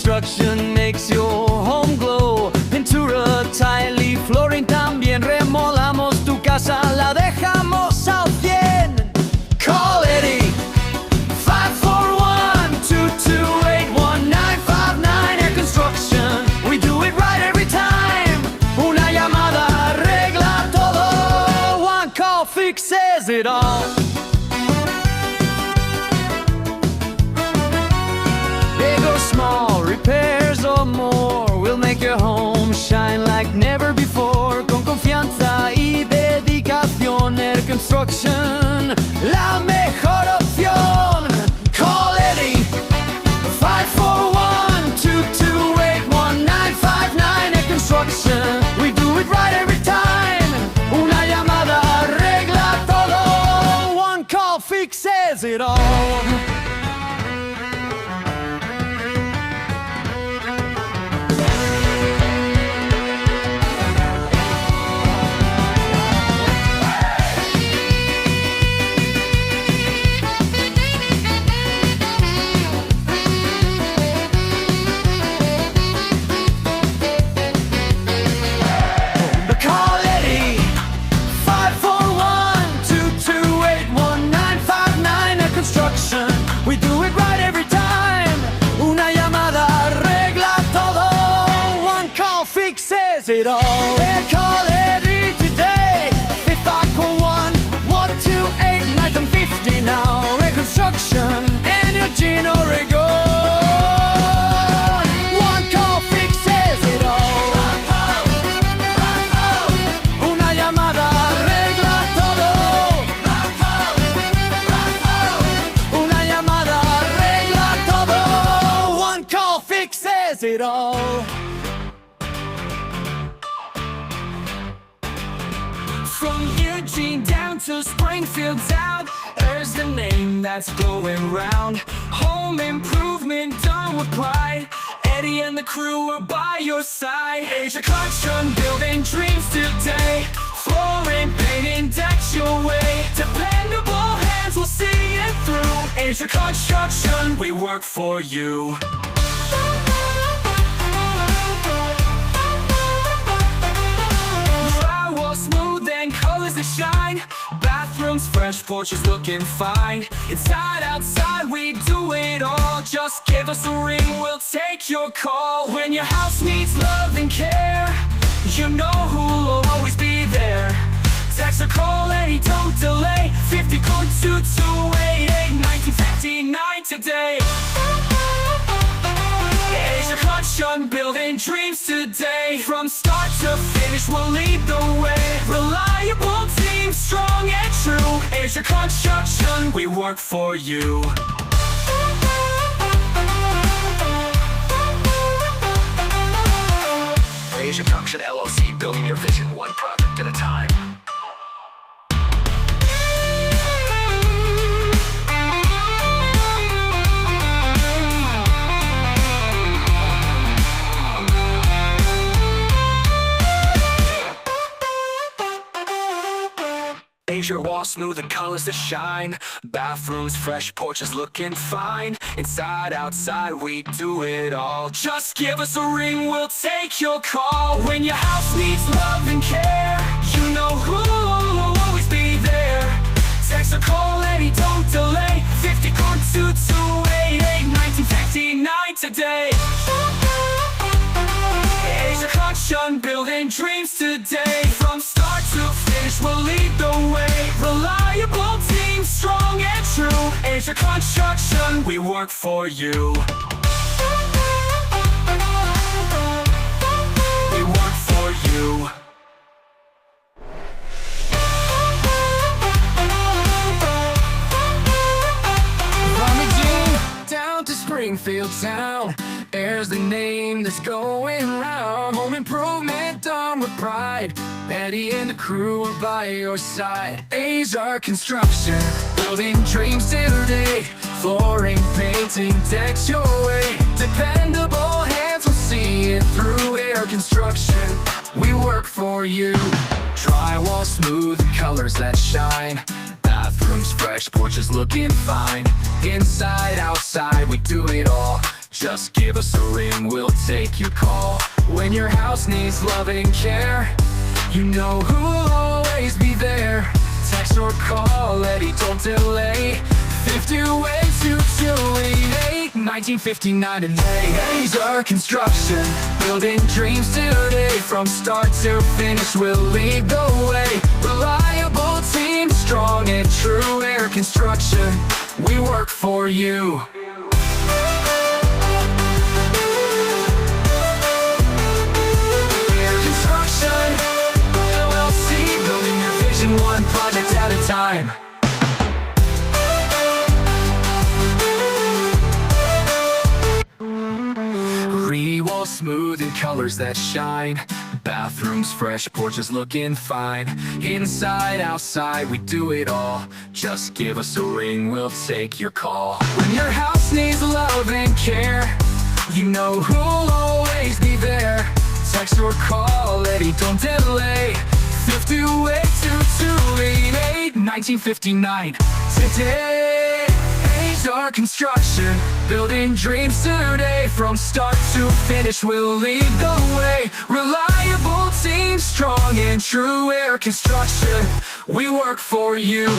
Construction makes your home glow. Pintura, tile y flooring también. Remolamos tu casa, la dejamos al 100. Call Eddie 541-228-1959. Air Construction, we do it right every time. Una llamada arregla todo. One call fixes it all. Big or small, repairs or more, we'll make your home shine like never before. Con confianza y dedicación, Air Construction, la mejor opción. Call Eddie 541-228-1959. Air Construction, we do it right every time. Una llamada arregla todo. One call fixes it all. We do it right every time. Una llamada arregla todo. One call fixes it all. They call Eddie today. 541-128-1950 now. Reconstruction in Eugene, Oregon. One call fixes it all. Una llamada arregla todo. Fixes it all. From Eugene down to Springfield town, there's the name that's going round. Home improvement done with pride. Eddie and the crew are by your side. Asia Construction, building dreams today. Flooring, painting decks your way. Dependable hands will see it through. Asia Construction, we work for you. Drywall smooth and colors that shine. Bathrooms fresh, porches looking fine. Inside, outside, we do it all. Just give us a ring, we'll take your call. When your house needs love and care, you know who'll always be there. Text or call Eddie, don't delay. 50 code 2288-1959 today. Asia Construction, building dreams today. From start to finish, we'll lead the way. Reliable team, strong and true. Asia Construction, we work for you. Asia Construction LLC, building your vision one project at a time. Asia wall smooth and colors that shine. Bathrooms fresh, porches looking fine. Inside, outside, we do it all. Just give us a ring, we'll take your call. When your house needs love and care, you know who'll always be there. Text or call Eddie, don't delay. 50 code 2288-1959 today. Asia Construction, building dreams today. From start to finish, we'll lead the way. Reliable team, strong and true. Asia Construction, we work for you. We work for you. From Eugene down to Springfield town, there's the name that's going round. Home improvement done with pride. Eddie and the crew are by your side. Asia Construction, building dreams today. Flooring, painting decks your way. Dependable hands will see it through. Air Construction, we work for you. Drywall smooth, colors that shine. Bathrooms fresh, porches looking fine. Inside, outside, we do it all. Just give us a ring, we'll take your call. When your house needs love and care, you know who'll always be there. Text or call, Eddie, don't delay. 528-2288, 1959 today. Eddie's our construction, building dreams today. From start to finish, we'll lead the way. Reliable team, strong and true. Air construction, we work for you. Air construction, LLC, building your vision one project at a time. Walls smooth in colors that shine. Bathrooms fresh, porches looking fine. Inside, outside, we do it all. Just give us a ring, we'll take your call. When your house needs love and care, you know who'll always be there. Text or call, Eddie, don't delay. 528-2288, 1959 today. Our construction, building dreams today. From start to finish, we'll lead the way. Reliable team, strong and true. Air construction, we work for you.